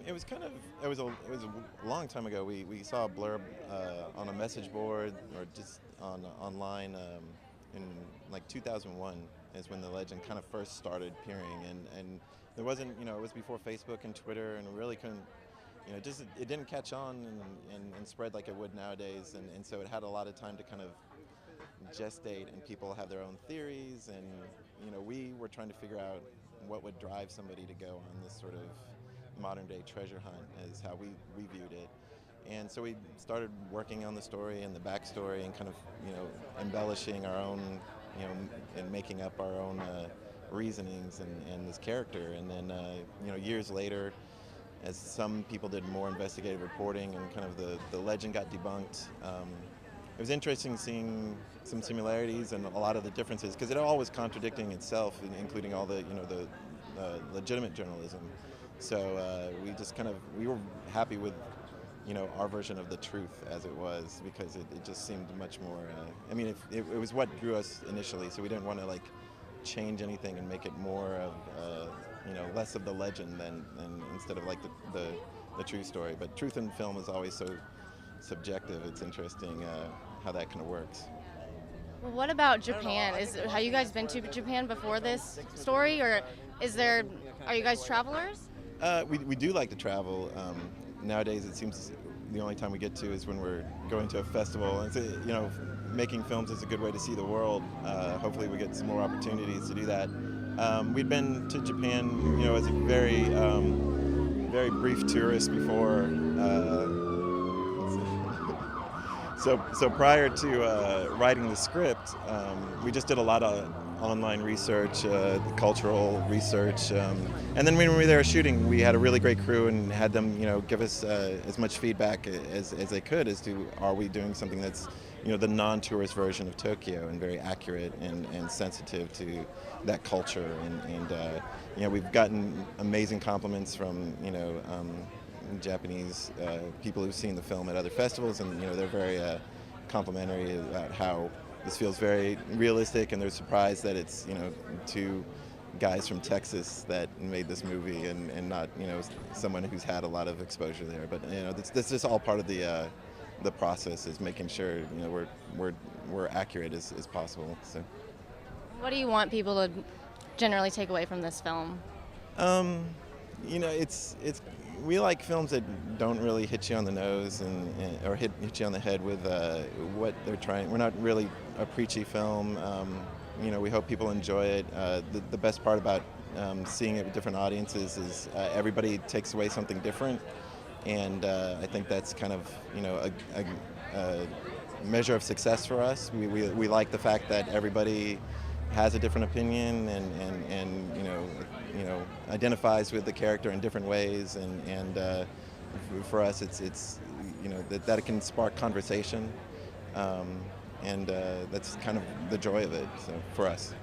It was kind of it was a long time ago. We saw a blurb on a message board or just online in like 2001 is when the legend kind of first started appearing, and there wasn't, it was before Facebook and Twitter, and we really couldn't, just it didn't catch on and spread like it would nowadays, and so it had a lot of time to kind of gestate, and people have their own theories, and we were trying to figure out what would drive somebody to go on this sort of modern day treasure hunt, is how we viewed it. And so we started working on the story and the backstory and kind of embellishing our own, and making up our own reasonings and this character. And then years later, as some people did more investigative reporting and kind of the legend got debunked, it was interesting seeing some similarities and a lot of the differences, because it all was contradicting itself, including all the legitimate journalism. So we just we were happy with our version of the truth as it was, because it just seemed much more. It was what drew us initially, so we didn't want to like change anything and make it more of less of the legend than instead of like the true story. But truth in film is always so subjective. It's interesting how that kind of works. Well, what about Japan? Have you guys been to Japan before this story, or are you guys travelers? We do like to travel. Nowadays, it seems the only time we get to is when we're going to a festival. And making films is a good way to see the world. Hopefully, we get some more opportunities to do that. We'd been to Japan, as a very, very brief tourist before. So prior to writing the script, we just did a lot of online research, cultural research, and then when we were there shooting, we had a really great crew and had them, give us as much feedback as they could as to, are we doing something that's, the non-tourist version of Tokyo, and very accurate and sensitive to that culture, and we've gotten amazing compliments from Japanese people who've seen the film at other festivals, and they're very complimentary about how this feels very realistic, and they're surprised that it's two guys from Texas that made this movie, and not someone who's had a lot of exposure there. But this is all part of the process, is making sure we're accurate as possible. So, what do you want people to generally take away from this film? It's we like films that don't really hit you on the nose or hit you on the head with what they're trying. We're not really a preachy film. We hope people enjoy it. The best part about seeing it with different audiences is everybody takes away something different, and I think that's kind of a measure of success for us. We like the fact that everybody has a different opinion and identifies with the character in different ways, and for us it's that it can spark conversation, and that's kind of the joy of it, so for us.